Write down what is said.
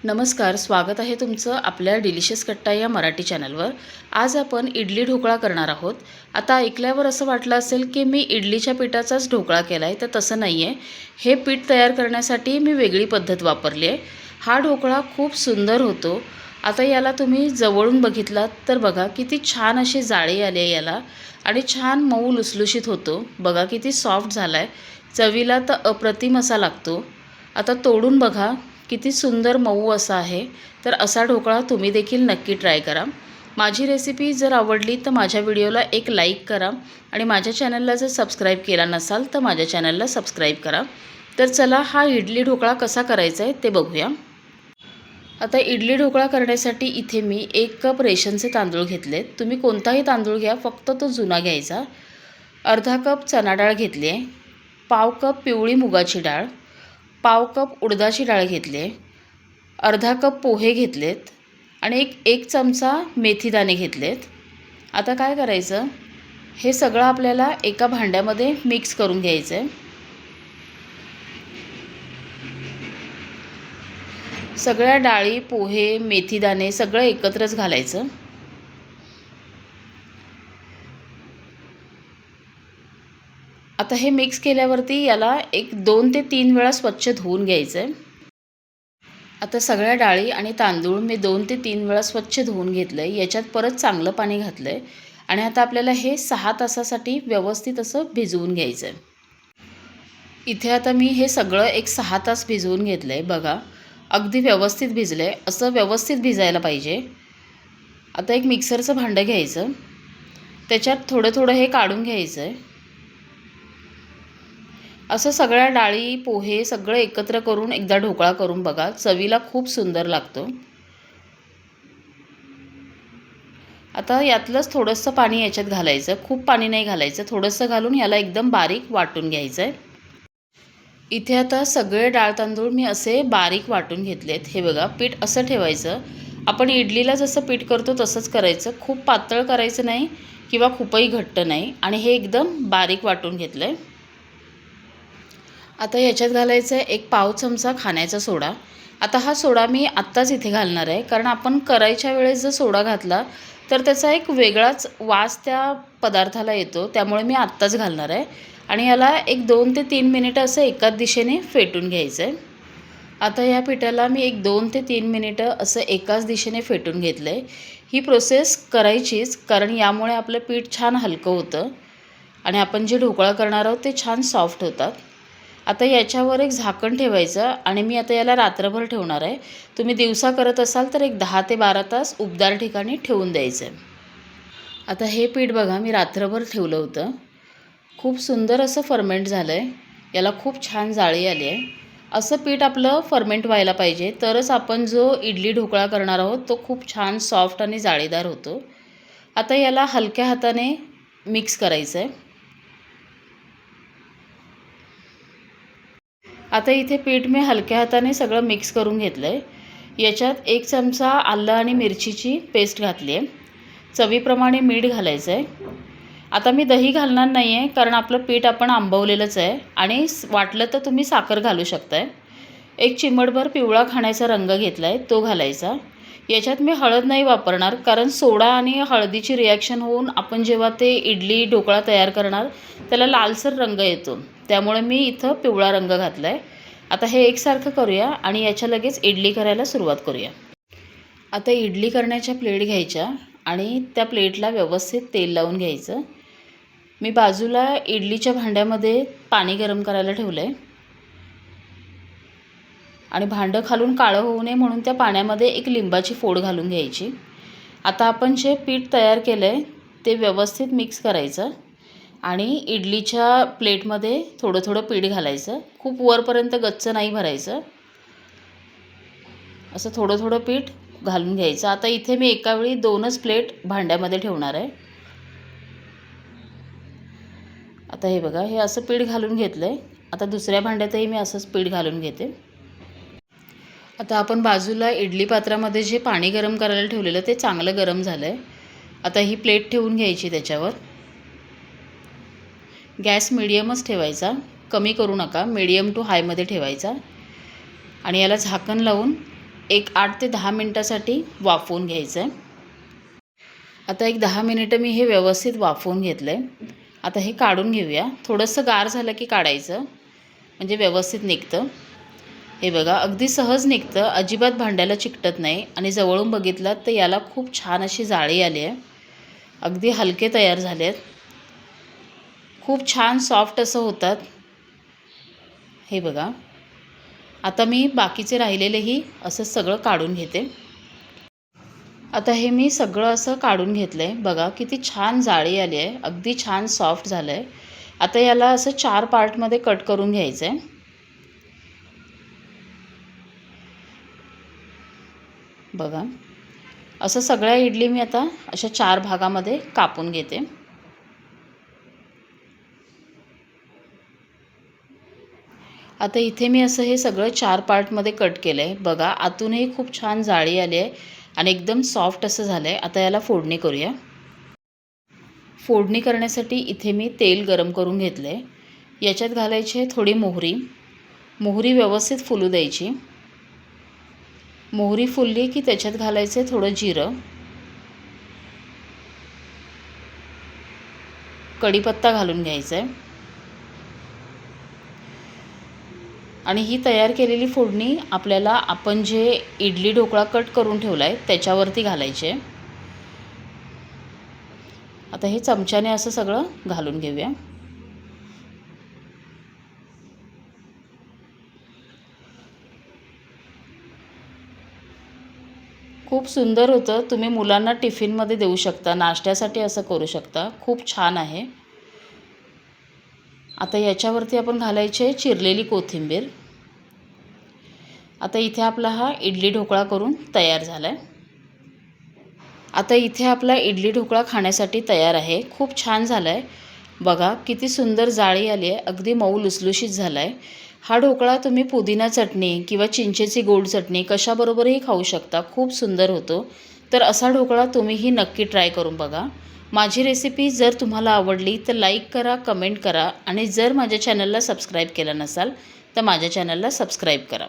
नमस्कार, स्वागत आहे तुमचं आपल्या डिलिशियस कट्टा या मराठी चॅनलवर। आज आपण इडली ढोकळा करणार आहोत। आता ऐकल्यावर असं वाटलं असेल की मी इडलीच्या पिठाचाच ढोकळा केला आहे, तर तसं नाही आहे। हे पीठ तयार करण्यासाठी मी वेगळी पद्धत वापरली आहे। हा ढोकळा खूप सुंदर होतो। आता याला तुम्ही जवळून बघितलात तर बघा किती छान अशी जाळी आली आहे याला आणि छान मऊ लुसलुशीत होतो। बघा किती सॉफ्ट झाला आहे, चवीला तर अप्रतिम असा लागतो। आता तोडून बघा किती सुंदर मऊ असा आहे। तर असा ढोकळा तुम्ही देखील नक्की ट्राय करा। माझी रेसिपी जर आवडली तर माझ्या व्हिडिओला एक लाईक करा आणि माझ्या चॅनलला जर सबस्क्राईब केला नसाल तर माझ्या चॅनलला सबस्क्राईब करा। तर चला हा इडली ढोकळा कसा करायचा आहे ते बघूया। आता इडली ढोकळा करण्यासाठी इथे मी 1 कप रेशनचे तांदूळ घेतलेत। तुम्ही कोणताही तांदूळ घ्या, फक्त तो जुना घ्यायचा। अर्धा कप चणा डाळ घेतली आहे, पाव कप पिवळी मुगाची डाळ, पाव कप उडदाची डाळ घेतली आहे, अर्धा कप पोहे घेतलेत आणि एक चमचा मेथीदाणे घेतलेत। आता काय करायचं, हे सगळं आपल्याला एका भांड्यामध्ये मिक्स करून घ्यायचं आहे। सगळ्या डाळी, पोहे, मेथीदाणे सगळं एकत्रच घालायचं। आता हे मिक्स केल्यावरती याला 2 ते 3 वेळा स्वच्छ धुवून घ्यायचं आहे। आता सगळ्या डाळी आणि तांदूळ मी 2 ते 3 वेळा स्वच्छ धुवून घेतलं आहे। याच्यात परत चांगलं पाणी घातलं आहे आणि आता आपल्याला हे 6 तासासाठी व्यवस्थित असं भिजवून घ्यायचं आहे। इथे आता मी हे सगळं 6 तास भिजवून घेतलं आहे। बघा अगदी व्यवस्थित भिजलं आहे, असं व्यवस्थित भिजायला पाहिजे। आता एक मिक्सरचं भांडं घ्यायचं, त्याच्यात थोडं थोडं हे काढून घ्यायचं आहे। असं सगळ्या डाळी, पोहे सगळं एकत्र करून एकदा ढोकळा करून बघा, चवीला खूप सुंदर लागतो। आता यातलंच थोडंसं पाणी याच्यात घालायचं, खूप पाणी नाही घालायचं, थोडंसं घालून याला एकदम बारीक वाटून घ्यायचं आहे। इथे आता सगळे डाळ तांदूळ मी असे बारीक वाटून घेतलेत। हे बघा पीठ असं ठेवायचं, आपण इडलीला जसं पीठ करतो तसंच करायचं, खूप पातळ करायचं नाही किंवा खूपही घट्ट नाही। आणि हे एकदम बारीक वाटून घेतलं आहे। आता याच्यात घालायचं आहे 1 पाव चमचा खाण्याचा सोडा। आता हा सोडा मी आत्ताच इथे घालणार आहे, कारण आपण करायच्या वेळेस जर सोडा घातला तर त्याचा एक वेगळाच वास त्या पदार्थाला येतो, त्यामुळे मी आत्ताच घालणार आहे। आणि याला 2 ते 3 मिनिटं असं एकाच दिशेने फेटून घ्यायचं आहे। आता या पिठाला मी 2 ते 3 मिनिटं असं एकाच दिशेने फेटून घेतलं आहे। ही प्रोसेस करायचीच, कारण यामुळे आपलं पीठ छान हलकं होतं आणि आपण जे ढोकळा करणार आहोत ते छान सॉफ्ट होतात। आता याच्यावर एक झाकण ठेवायचं आणि मी आता याला रात्रभर ठेवणार आहे। तुम्ही दिवसा करत असाल तर 10 ते 12 तास उबदार ठिकाणी ठेवून द्यायचं आहे। आता हे पीठ बघा मी रात्रभर ठेवलं होतं, खूप सुंदर असं फर्मेंट झालं आहे, याला खूप छान जाळी आली आहे। असं पीठ आपलं फर्मेंट व्हायला पाहिजे, तरच आपण जो इडली ढोकळा करणार आहोत तो खूप छान सॉफ्ट आणि जाळीदार होतो। आता याला हलक्या हाताने मिक्स करायचं आहे। आता इथे पीठ मी हलक्या हाताने सगळं मिक्स करून घेतलं आहे। याच्यात 1 चमचा आलं आणि मिरचीची पेस्ट घातली आहे, चवीप्रमाणे मीठ घालायचं आहे। आता मी दही घालणार नाही आहे, कारण आपलं पीठ आपण आंबवलेलंच आहे आणि वाटलं तर तुम्ही साखर घालू शकताय। 1 चिमटभर पिवळा खाण्याचा रंग घेतला आहे, तो घालायचा। याच्यात मी हळद नाही वापरणार, कारण सोडा आणि हळदीची रिॲक्शन होऊन आपण जेव्हा ते इडली ढोकळा तयार करणार त्याला लालसर रंग येतो, त्यामुळे मी इथं पिवळा रंग घातला आहे। आता हे एकसारखं करूया आणि याच्या लगेच इडली करायला सुरुवात करूया। आता इडली करण्याच्या प्लेट घ्यायच्या आणि त्या प्लेटला व्यवस्थित तेल लावून घ्यायचं। मी बाजूला इडलीच्या भांड्यामध्ये पाणी गरम करायला ठेवलं आहे आणि भांडं खालून काळं होऊ नये म्हणून त्या पाण्यामध्ये 1 लिंबाची फोड घालून घ्यायची। आता आपण जे पीठ तयार केलं आहे ते व्यवस्थित मिक्स करायचं आणि इडलीच्या प्लेटमध्ये थोडं थोडं पीठ घालायचं, खूप वरपर्यंत गच्च नाही भरायचं, असं थोडं थोडं पीठ घालून घ्यायचं। आता इथे मी एकावेळी 2च प्लेट भांड्यामध्ये ठेवणार आहे। आता हे बघा हे असं पीठ घालून घेतलं आहे। आता दुसऱ्या भांड्यातही मी असंच पीठ घालून घेते। आता आपण बाजूला इडली पात्रामध्ये जे पाणी गरम करायला ठेवलेलं ते चांगलं गरम झालं आहे। आता ही प्लेट ठेवून घ्यायची त्याच्यावर। गॅस मीडियमच ठेवायचा, कमी करू नका, मीडियम टू हायमध्ये ठेवायचा आणि याला झाकण लावून एक 8 ते 10 मिनटासाठी वाफवून घ्यायचं आहे। आता एक 10 मिनिटं मी हे व्यवस्थित वाफवून घेतलं आहे। आता हे काढून घेऊया। थोडंसं गार झालं की काढायचं, म्हणजे व्यवस्थित निघतं। हे बघा, अगदी सहज निघतं, अजिबात भांड्याला चिकटत नाही आणि जवळून बघितलात तर याला खूप छान अशी जाळी आली आहे। अगदी हलके तयार झाले आहेत, खूप छान सॉफ्ट असं होतात। हे बघा, आता मी बाकीचे राहिलेलेही असं सगळं काढून घेते। आता हे मी सगळं असं काढून घेतलं आहे। बघा किती छान जाळी आली आहे, अगदी छान सॉफ्ट झालं आहे। आता याला असं 4 पार्टमध्ये कट करून घ्यायचं आहे। बघा, असं सगळ्या इडली मी आता अशा 4 भागामध्ये कापून घेते। आता इथे मी असं हे सगळं 4 पार्टमध्ये कट केलं आहे। बघा, आतूनही खूप छान जाळी आली आहे आणि एकदम सॉफ्ट असं झालं आहे। आता याला फोडणी करूया। फोडणी करण्यासाठी इथे मी तेल गरम करून घेतलं आहे। याच्यात घालायची आहे थोडी मोहरी। मोहरी व्यवस्थित फुलू द्यायची। मोहरी फुलली की त्याच्यात घालायचं आहे थोडं जिरं, कढीपत्ता घालून घ्यायचा आहे आणि ही तयार केलेली फोडणी आपल्याला आपण जे इडली ढोकळा कट करून ठेवला आहे त्याच्यावरती घालायचे आहे। आता हे चमच्याने असं सगळं घालून घेऊया। खूप सुंदर होतं, तुम्ही मुलांना टिफिनमध्ये देऊ शकता, नाश्त्यासाठी असं करू शकता, खूप छान आहे। आता याच्यावरती आपण घालायचे चिरलेली कोथिंबीर। आता इथे आपला हा इडली ढोकळा करून तयार झाला आहे। आता इथे आपला इडली ढोकळा खाण्यासाठी तयार आहे। खूप छान झाला आहे। बघा किती सुंदर जाळी आली आहे, अगदी मऊ लुसलुशीत झाला आहे। हा ढोकळा तुम्ही पुदिना चटणी किंवा चिंचेची गोड चटणी कशाबरोबरही खाऊ शकता, खूप सुंदर होतो। तर असा ढोकळा तुम्हीही नक्की ट्राय करून बघा। माझी रेसिपी जर तुम्हाला आवडली तर लाईक करा, कमेंट करा आणि जर माझ्या चॅनलला सबस्क्राईब केलं नसाल तर माझ्या चॅनलला सबस्क्राईब करा।